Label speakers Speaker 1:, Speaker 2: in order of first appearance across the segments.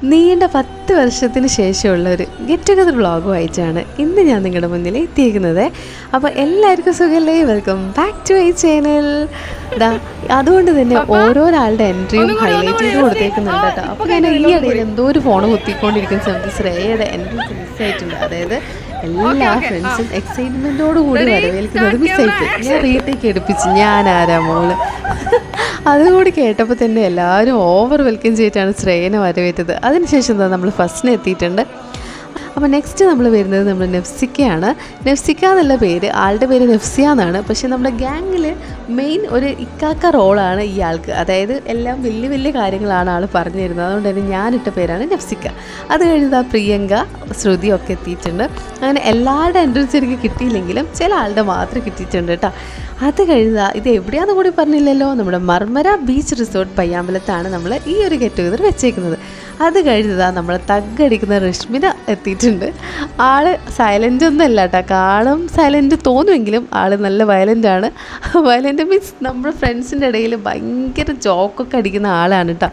Speaker 1: നീണ്ട 10 വർഷത്തിന് ശേഷമുള്ള ഒരു ഗെറ്റ് ടുഗദർ വ്ളോഗുമായിട്ടാണ് ഇന്ന് ഞാൻ നിങ്ങളുടെ മുന്നിൽ എത്തിയിരിക്കുന്നത്. അപ്പോൾ എല്ലാവർക്കും സുഖമല്ലേ? Welcome back to I channel. അതുകൊണ്ട് തന്നെ ഓരോരാളുടെ എൻട്രിയും ഹൈലൈറ്റ് ചെയ്ത് കൊടുത്തേക്കുന്നുണ്ട് കേട്ടോ. അപ്പോൾ ഞാൻ ഈ ഇടയിൽ എന്തോ ഒരു ഫോൺ കുത്തിക്കൊണ്ടിരിക്കുന്ന സമയത്ത് ശ്രേയയുടെ എൻട്രി മിസ്സായിട്ടുണ്ട്. അതായത് എല്ലാ ഫ്രണ്ട്സും എക്സൈറ്റ്മെൻറ്റോടു കൂടി വരവേൽക്കുന്നത് മിസ്സായിപ്പോയി. ഞാൻ റീടേക്ക് എടുപ്പിച്ച് ഞാനാരാ മോള് അതുകൂടി കേട്ടപ്പോൾ തന്നെ എല്ലാവരും ഓവർ വെൽക്കം ചെയ്തിട്ടാണ് ശ്രേയനെ വരവേറ്റത്. അതിനുശേഷം എന്താ നമ്മൾ ഫസ്റ്റിന് എത്തിയിട്ടുണ്ട്. അപ്പോൾ നെക്സ്റ്റ് നമ്മൾ വരുന്നത് നമ്മൾ നെഫ്സിക്കയാണ്. നെഫ്സിക്ക എന്നുള്ള പേര്, ആളുടെ പേര് നെഫ്സിയ എന്നാണ്. പക്ഷേ നമ്മുടെ ഗ്യാങ്ങിൽ മെയിൻ ഒരു ഇക്കാക്ക റോളാണ് ഈ ആൾക്ക്. അതായത് എല്ലാം വലിയ വലിയ കാര്യങ്ങളാണ് ആൾ പറഞ്ഞു തരുന്നത്. അതുകൊണ്ട് തന്നെ ഞാനിട്ട പേരാണ് നെഫ്സിക്ക. അത് കഴിഞ്ഞ് പ്രിയങ്ക, ശ്രുതി ഒക്കെ എത്തിയിട്ടുണ്ട്. അങ്ങനെ എല്ലാവരുടെ എൻട്രൻസ് എനിക്ക് കിട്ടിയില്ലെങ്കിലും ചില ആളുടെ മാത്രം കിട്ടിയിട്ടുണ്ട് കേട്ടോ. അത് കഴിഞ്ഞാൽ ഇത് എവിടെയാണെന്ന് കൂടി പറഞ്ഞില്ലല്ലോ, നമ്മുടെ മർമര ബീച്ച് റിസോർട്ട് പയ്യാമ്പലത്താണ് നമ്മൾ ഈ ഒരു ഗെറ്റ് ടുഗദർ വെച്ചേക്കുന്നത്. അത് കഴിഞ്ഞതാണ് നമ്മൾ തഗ്ഗടിക്കുന്ന രശ്മിന എത്തിയിട്ടുണ്ട്. ആള് സൈലൻ്റ് ഒന്നും അല്ല കേട്ടോ, കാണും സൈലൻ്റ് തോന്നുമെങ്കിലും ആൾ നല്ല വയലൻ്റാണ്. വയലൻ്റ് മീൻസ് നമ്മുടെ ഫ്രണ്ട്സിൻ്റെ ഇടയിൽ ഭയങ്കര ജോക്കൊക്കെ അടിക്കുന്ന ആളാണ് കേട്ടോ.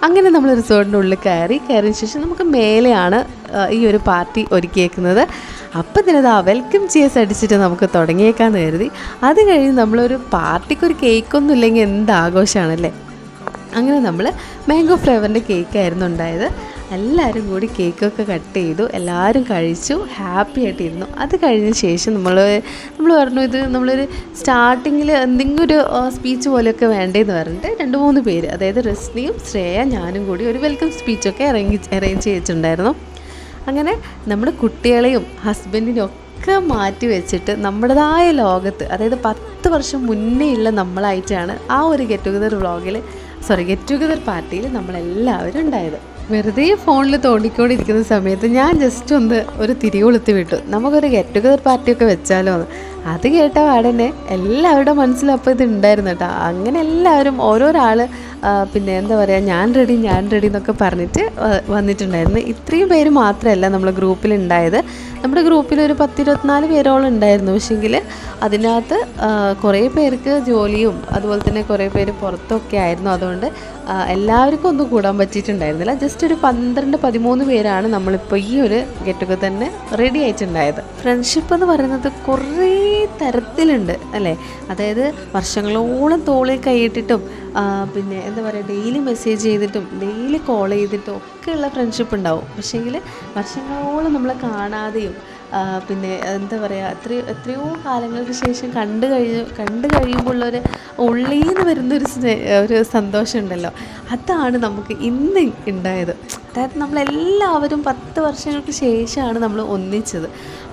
Speaker 1: അങ്ങനെ നമ്മൾ റിസോർട്ടിൻ്റെ ഉള്ളിൽ കയറിയതിന് ശേഷം നമുക്ക് മേലെയാണ് ഈ ഒരു പാർട്ടി ഒരുക്കിയേക്കുന്നത്. അപ്പം തന്നെ വെൽക്കം ചിയേഴ്സ് അടിച്ചിട്ട് നമുക്ക് തുടങ്ങിയേക്കാന്ന് കരുതി. അത് കഴിഞ്ഞ് നമ്മളൊരു പാർട്ടിക്കൊരു കേക്കൊന്നും ഇല്ലെങ്കിൽ എന്ത് ആഘോഷമാണല്ലേ. അങ്ങനെ നമ്മൾ മാംഗോ ഫ്ലേവറിൻ്റെ കേക്കായിരുന്നു ഉണ്ടായത്. എല്ലാവരും കൂടി കേക്കൊക്കെ കട്ട് ചെയ്തു, എല്ലാവരും കഴിച്ചു, ഹാപ്പി ആയിട്ടിരുന്നു. അത് കഴിഞ്ഞ ശേഷം നമ്മൾ പറഞ്ഞു ഇത് നമ്മളൊരു സ്റ്റാർട്ടിങ്ങിൽ എന്തെങ്കിലും ഒരു സ്പീച്ച് പോലെയൊക്കെ വേണ്ടതെന്ന് പറഞ്ഞിട്ട് 2-3 പേര്, അതായത് റസ്നിയും ശ്രേയ ഞാനും കൂടി ഒരു വെൽക്കം സ്പീച്ചൊക്കെ അറേഞ്ച് ചെയ്തിട്ടുണ്ടായിരുന്നു. അങ്ങനെ നമ്മുടെ കുട്ടികളെയും ഹസ്ബൻഡിനും ഒക്കെ മാറ്റി വെച്ചിട്ട് നമ്മുടേതായ ലോകത്ത്, അതായത് 10 വർഷം മുന്നേ ഉള്ള നമ്മളായിട്ടാണ് ആ ഒരു ഗെറ്റ് ടുഗദർ പാർട്ടിയിൽ നമ്മളെല്ലാവരും ഉണ്ടായത്. വെറുതെ ഫോണിൽ തോണ്ടിക്കൊണ്ടിരിക്കുന്ന സമയത്ത് ഞാൻ ജസ്റ്റ് ഒരു തിരികൊളുത്തി വിട്ടു, നമുക്കൊരു ഗെറ്റ് ടുഗദർ പാർട്ടിയൊക്കെ വെച്ചാലോ എന്ന്. അത് കേട്ട പാടന്നെ എല്ലാവരുടെ മനസ്സിലപ്പോൾ ഇത് ഉണ്ടായിരുന്നു കേട്ടോ. അങ്ങനെ എല്ലാവരും ഓരോരാൾ പിന്നെ എന്താ പറയുക, ഞാൻ റെഡി എന്നൊക്കെ പറഞ്ഞിട്ട് വന്നിട്ടുണ്ടായിരുന്നു. ഇത്രയും പേര് മാത്രമല്ല നമ്മളെ ഗ്രൂപ്പിലുണ്ടായത്. നമ്മുടെ ഗ്രൂപ്പിലൊരു 10-24 പേരോളം ഉണ്ടായിരുന്നു. പക്ഷേങ്കിൽ അതിനകത്ത് കുറേ പേർക്ക് ജോലിയും അതുപോലെ തന്നെ കുറേ പേര് പുറത്തൊക്കെ ആയിരുന്നു. അതുകൊണ്ട് എല്ലാവർക്കും ഒന്നും കൂടാൻ പറ്റിയിട്ടുണ്ടായിരുന്നില്ല. ജസ്റ്റ് ഒരു 12-13 പേരാണ് നമ്മളിപ്പോൾ ഈ ഒരു ഗെറ്റ് ടുഗദർ തന്നെ റെഡി ആയിട്ടുണ്ടായത്. ഫ്രണ്ട്ഷിപ്പ് എന്ന് പറയുന്നത് കുറേ തരത്തിലുണ്ട് അല്ലേ. അതായത് വർഷങ്ങളോളം തോളിൽ കൈയിട്ടിട്ടും പിന്നെ എന്താ പറയുക, ഡെയിലി മെസ്സേജ് ചെയ്തിട്ടും ഡെയിലി കോൾ ചെയ്തിട്ടും ഒക്കെയുള്ള ഫ്രണ്ട്ഷിപ്പ് ഉണ്ടാവും. പക്ഷേങ്കിൽ വർഷങ്ങളോളം നമ്മളെ കാണാതെയും പിന്നെ എന്താ പറയുക, എത്രയോ കാലങ്ങൾക്ക് ശേഷം കണ്ടു കഴിയുമ്പോൾ ഉള്ളൊരു ഉള്ളിൽ നിന്ന് വരുന്നൊരു സന്തോഷം ഉണ്ടല്ലോ, അതാണ് നമുക്ക് ഇന്ന് ഉണ്ടായത്. അതായത് നമ്മളെല്ലാവരും 10 വർഷങ്ങൾക്ക് ശേഷമാണ് നമ്മൾ ഒന്നിച്ചത്.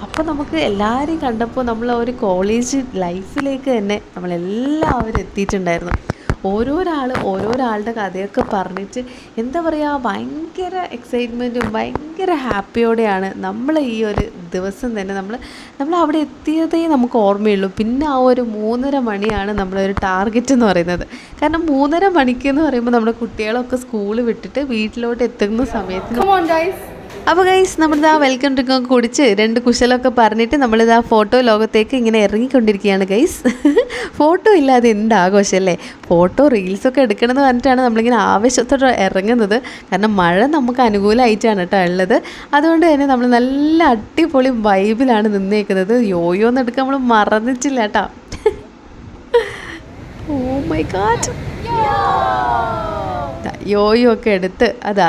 Speaker 1: അപ്പോൾ നമുക്ക് എല്ലാവരെയും കണ്ടപ്പോൾ നമ്മൾ ഒരു കോളേജ് ലൈഫിലേക്ക് തന്നെ നമ്മളെല്ലാവരും എത്തിയിട്ടുണ്ടായിരുന്നു. ഓരോരാളുടെ കഥയൊക്കെ പറഞ്ഞിട്ട് എന്താ പറയുക, ഭയങ്കര എക്സൈറ്റ്മെൻറ്റും ഭയങ്കര ഹാപ്പിയോടെയാണ് നമ്മൾ ഈ ഒരു ദിവസം തന്നെ നമ്മൾ അവിടെ എത്തിയതേ നമുക്ക് ഓർമ്മയുള്ളൂ. പിന്നെ ആ ഒരു 3:30 മണിയാണ് നമ്മളൊരു ടാർഗറ്റ് എന്ന് പറയുന്നത്. കാരണം 3:30 മണിക്ക് എന്ന് പറയുമ്പോൾ നമ്മുടെ കുട്ടികളൊക്കെ സ്കൂൾ വിട്ടിട്ട് വീട്ടിലോട്ട് എത്തുന്ന സമയത്ത് അപ്പോൾ ഗൈസ് നമ്മളിതാ വെൽക്കം ഡ്രിങ്കൊക്കെ കുടിച്ച് 2 കുശലൊക്കെ പറഞ്ഞിട്ട് നമ്മളിതാ ഫോട്ടോ ലോകത്തേക്ക് ഇങ്ങനെ ഇറങ്ങിക്കൊണ്ടിരിക്കുകയാണ് ഗൈസ്. ഫോട്ടോ ഇല്ലാതെ എന്ത് ആഘോഷമല്ലേ. ഫോട്ടോ റീൽസൊക്കെ എടുക്കണമെന്ന് പറഞ്ഞിട്ടാണ് നമ്മളിങ്ങനെ ആവേശത്തോടെ ഇറങ്ങുന്നത്. കാരണം മഴ നമുക്ക് അനുകൂലമായിട്ടാണ് കേട്ടോ ഉള്ളത്. അതുകൊണ്ട് തന്നെ നമ്മൾ നല്ല അടിപൊളി വൈബിലാണ് നിന്നേക്കുന്നത്. യോയോന്ന് എടുക്കാൻ നമ്മൾ മറന്നിട്ടില്ല കേട്ടോ. ഓ മൈ ഗാഡ്, യോയോ ഒക്കെ എടുത്ത്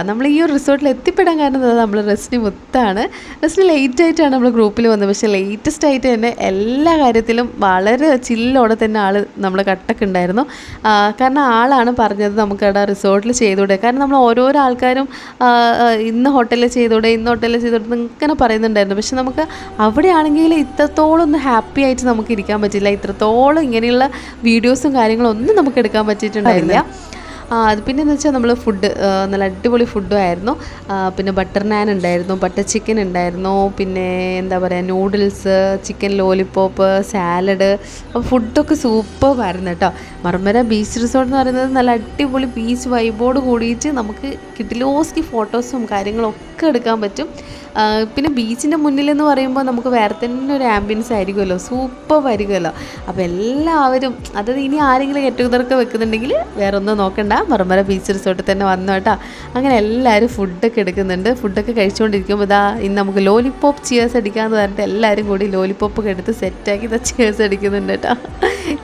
Speaker 1: നമ്മൾ ഈ ഒരു റിസോർട്ടിൽ എത്തിപ്പെടാൻ കാരണം നമ്മൾ റസ്നി മുത്താണ്. റസ്നി ലേറ്റായിട്ടാണ് നമ്മൾ ഗ്രൂപ്പിൽ വന്നത്. പക്ഷേ ലേറ്റസ്റ്റ് ആയിട്ട് തന്നെ എല്ലാ കാര്യത്തിലും വളരെ ചില്ലോടെ തന്നെ ആൾ നമ്മൾ കട്ടൊക്കെ ഉണ്ടായിരുന്നു. കാരണം ആളാണ് പറഞ്ഞത് നമുക്കവിടെ റിസോർട്ടിൽ ചെയ്തുകൂടെ. കാരണം നമ്മൾ ഓരോരോ ആൾക്കാരും ഇന്ന് ഹോട്ടലിൽ ചെയ്തുകൂടെ ഇങ്ങനെ പറയുന്നുണ്ടായിരുന്നു. പക്ഷെ നമുക്ക് അവിടെയാണെങ്കിൽ ഇത്രത്തോളം ഒന്ന് ഹാപ്പി ആയിട്ട് നമുക്ക് ഇരിക്കാൻ പറ്റില്ല. ഇത്രത്തോളം ഇങ്ങനെയുള്ള വീഡിയോസും കാര്യങ്ങളും ഒന്നും നമുക്ക് എടുക്കാൻ പറ്റിയിട്ടുണ്ടായില്ല. അത് പിന്നെയെന്ന് വെച്ചാൽ നമ്മൾ ഫുഡ് നല്ല അടിപൊളി ഫുഡും ആയിരുന്നു. പിന്നെ ബട്ടർ നാൻ ഉണ്ടായിരുന്നു, ബട്ടർ ചിക്കൻ ഉണ്ടായിരുന്നു, പിന്നെ എന്താ പറയുക നൂഡിൽസ്, ചിക്കൻ ലോലിപോപ്പ്, സാലഡ്. അപ്പോൾ ഫുഡൊക്കെ സൂപ്പറായിരുന്നു കേട്ടോ. മർമര ബീച്ച് റിസോർട്ട് എന്ന് പറയുന്നത് നല്ല അടിപൊളി ബീച്ച് വൈബോട് കൂടിയിട്ട് നമുക്ക് കിട്ടിലോസ്കി ഫോട്ടോസും കാര്യങ്ങളൊക്കെ എടുക്കാൻ പറ്റും. പിന്നെ ബീച്ചിൻ്റെ മുന്നിലെന്ന് പറയുമ്പോൾ നമുക്ക് വേറെ തന്നെ ഒരു ആംബിയൻസ് ആയിരിക്കുമല്ലോ, സൂപ്പർ ആയിരിക്കുമല്ലോ. അപ്പോൾ എല്ലാവരും, അതായത് ഇനി ആരെങ്കിലും ഗെറ്റ് ടുഗദറൊക്കെ വെക്കുന്നുണ്ടെങ്കിൽ വേറെ ഒന്നും നോക്കണ്ട, മറമറ ബീച്ച് റിസോർട്ടിൽ തന്നെ വന്നു കേട്ടോ. അങ്ങനെ എല്ലാവരും ഫുഡൊക്കെ എടുക്കുന്നുണ്ട്. ഫുഡൊക്കെ കഴിച്ചുകൊണ്ടിരിക്കുമ്പോൾ ഇതാ ഇന്ന് നമുക്ക് ലോലിപോപ്പ് ചിയേഴ്സ് അടിക്കാമെന്ന് പറഞ്ഞിട്ട് എല്ലാവരും കൂടി ലോലിപോപ്പൊക്കെ എടുത്ത് സെറ്റാക്കി ഇതാ ചിയേഴ്സ് അടിക്കുന്നുണ്ട് കേട്ടോ.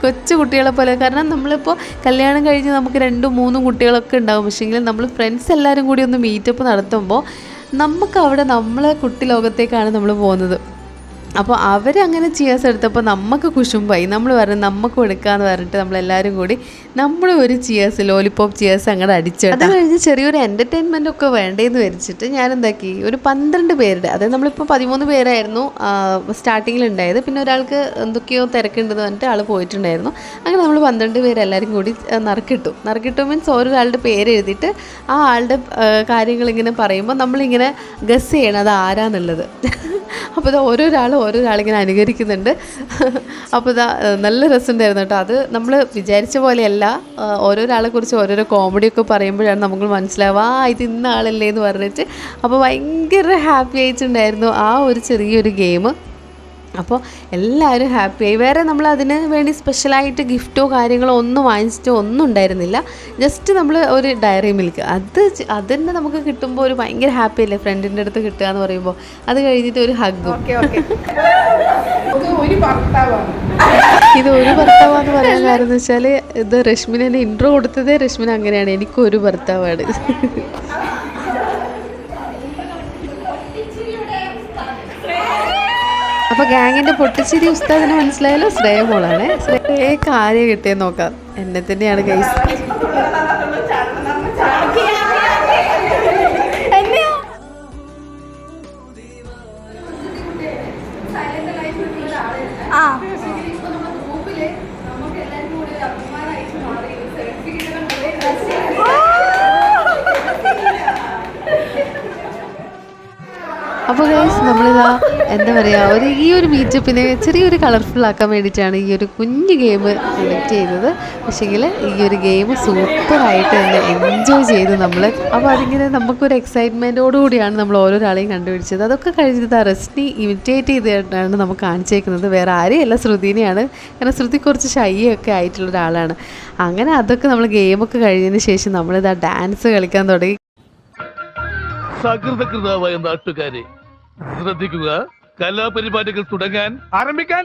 Speaker 1: കൊച്ചു കുട്ടികളെ പോലെ. കാരണം നമ്മളിപ്പോൾ കല്യാണം കഴിഞ്ഞ് നമുക്ക് 2-3 കുട്ടികളൊക്കെ ഉണ്ടാകും. പക്ഷേങ്കിൽ നമ്മൾ ഫ്രണ്ട്സ് എല്ലാവരും കൂടി ഒന്ന് മീറ്റപ്പ് നടത്തുമ്പോൾ നമുക്ക് അവിടെ നമ്മളെ കുട്ടി ലോകത്തേക്കാണ് നമ്മൾ പോകുന്നത്. അപ്പോൾ അവരങ്ങനെ ചിയേഴ്സ് എടുത്തപ്പോൾ നമുക്ക് കുശുമ്പായി. നമ്മൾ പറഞ്ഞു നമുക്ക് എടുക്കാമെന്ന് പറഞ്ഞിട്ട് നമ്മളെല്ലാവരും കൂടി നമ്മൾ ഒരു ചിയേഴ്സ്, ലോലിപോപ്പ് ചിയേഴ്സ് അങ്ങോട്ട് അടിച്ചു. അത് കഴിഞ്ഞ് ചെറിയൊരു എൻ്റർടൈൻമെൻ്റ് ഒക്കെ വേണ്ടേന്ന് വെച്ചിട്ട് ഞാൻ എന്താക്കി, ഒരു 12 പേരുടെ, അതായത് നമ്മളിപ്പോൾ 13 പേരായിരുന്നു സ്റ്റാർട്ടിങ്ങിൽ ഉണ്ടായത്. പിന്നെ ഒരാൾക്ക് എന്തൊക്കെയോ തിരക്കുണ്ടെന്ന് പറഞ്ഞിട്ട് ആൾ പോയിട്ടുണ്ടായിരുന്നു. അങ്ങനെ നമ്മൾ 12 പേരെല്ലാവരും കൂടി നറുക്കിട്ടു മീൻസ് ഓരോരാളുടെ പേര് എഴുതിയിട്ട് ആ ആളുടെ കാര്യങ്ങളിങ്ങനെ പറയുമ്പോൾ നമ്മളിങ്ങനെ ഗസ് ചെയ്യണം അത് ആരാന്നുള്ളത്. അപ്പോൾ ഇത് ഓരോരാളിങ്ങനെ അനുകരിക്കുന്നുണ്ട്. അപ്പോൾ ഇതാ നല്ല രസമുണ്ടായിരുന്നു കേട്ടോ. അത് നമ്മൾ വിചാരിച്ച പോലെയല്ല. ഓരോരാളെക്കുറിച്ച് ഓരോരോ കോമഡിയൊക്കെ പറയുമ്പോഴാണ് നമുക്ക് മനസ്സിലാവുക ഇത് ഇന്ന ആളല്ലേ എന്ന് പറഞ്ഞിട്ട്. അപ്പോൾ ഭയങ്കര ഹാപ്പി ആയിട്ടുണ്ടായിരുന്നു ആ ഒരു ചെറിയൊരു ഗെയിം. അപ്പോൾ എല്ലാവരും ഹാപ്പിയായി. വേറെ നമ്മൾ അതിന് വേണ്ടി സ്പെഷ്യലായിട്ട് ഗിഫ്റ്റോ കാര്യങ്ങളോ ഒന്നും വാങ്ങിച്ചിട്ടോ ഒന്നും ഉണ്ടായിരുന്നില്ല. ജസ്റ്റ് നമ്മൾ ഒരു ഡയറി മിൽക്ക് അതന്നെ നമുക്ക് കിട്ടുമ്പോൾ ഒരു ഭയങ്കര ഹാപ്പി അല്ലേ, ഫ്രണ്ടിൻ്റെ അടുത്ത് കിട്ടുക എന്ന് പറയുമ്പോൾ. അത് കഴിഞ്ഞിട്ട് ഒരു ഹഗ്ഗും. ഇത് ഒരു ഭർത്താവാന്ന് പറയാൻ കാരണം എന്ന് വെച്ചാൽ ഇത് രശ്മിനെ ഇൻട്രോ കൊടുത്തതേ രശ്മിന അങ്ങനെയാണ്, എനിക്കൊരു ഭർത്താവാണ്. അപ്പോൾ ഗാങ്ങിൻ്റെ പൊട്ടിച്ചിരി ഉസ്താദിന് മനസ്സിലായാലോ, ശ്രേയ മോളാണ്. ശ്രേയക്ക് ആരെയും കിട്ടിയെന്ന് നോക്കാം, എന്നെ തന്നെയാണ് ഗൈസ്. അപ്പോൾ ഗൈസ് നമ്മളിതാ എന്താ പറയുക, ഈ ഒരു മീറ്റപ്പിനെ ചെറിയൊരു കളർഫുൾ ആക്കാൻ വേണ്ടിയിട്ടാണ് ഈ ഒരു കുഞ്ഞു ഗെയിം സെലക്ട് ചെയ്തത്. പക്ഷേങ്കിൽ ഈ ഒരു ഗെയിം സൂപ്പറായിട്ട് തന്നെ എൻജോയ് ചെയ്തു നമ്മൾ. അപ്പോൾ അതിങ്ങനെ നമുക്കൊരു എക്സൈറ്റ്മെൻറ്റോടുകൂടിയാണ് നമ്മൾ ഓരോരാളെയും കണ്ടുപിടിച്ചത്. അതൊക്കെ കഴിഞ്ഞിട്ട് ആ റെസ്റ്റിനെ ഇമിറ്റേറ്റ് ചെയ്തിട്ടാണ് നമുക്ക് കാണിച്ചേക്കുന്നത്. വേറെ ആരെയല്ല, ശ്രുതിനെയാണ്. കാരണം ശ്രുതി കുറച്ച് ഷൈയൊക്കെ ആയിട്ടുള്ള ഒരാളാണ്. അങ്ങനെ അതൊക്കെ നമ്മൾ ഗെയിമൊക്കെ കഴിഞ്ഞതിന് ശേഷം നമ്മളിതാ ഡാൻസ് കളിക്കാൻ തുടങ്ങി.
Speaker 2: സകൃതകൃതാവായ നാട്ടുകാരെ ശ്രദ്ധിക്കുക, കലാപരിപാടികൾ തുടങ്ങാൻ ആരംഭിക്കാൻ.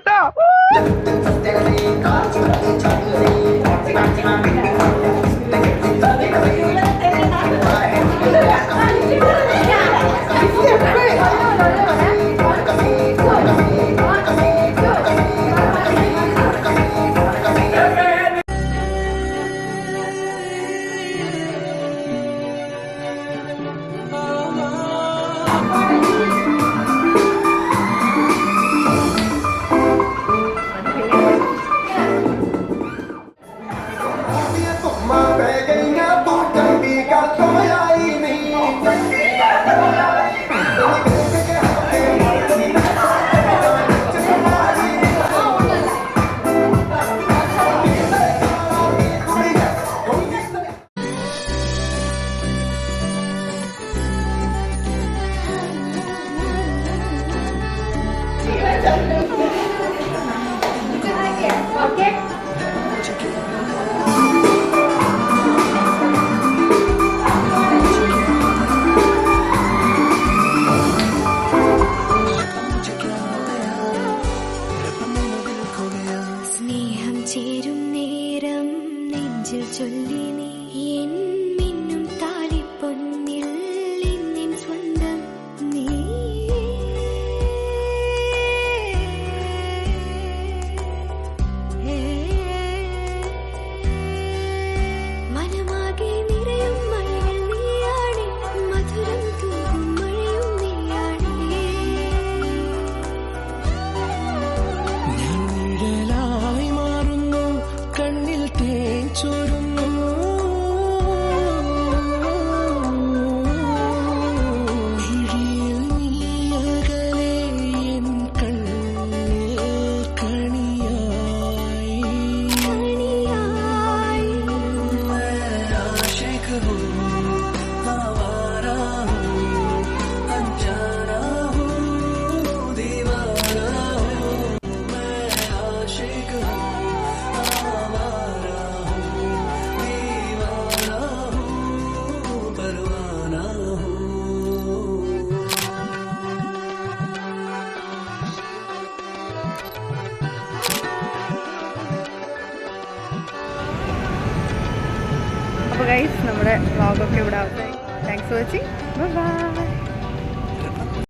Speaker 1: അപ്പോൾ ഗൈസ് നമ്മുടെ വ്ളോഗൊക്കെ ഇവിടെ അവസാനിക്കും. Thanks for watching. ബൈ.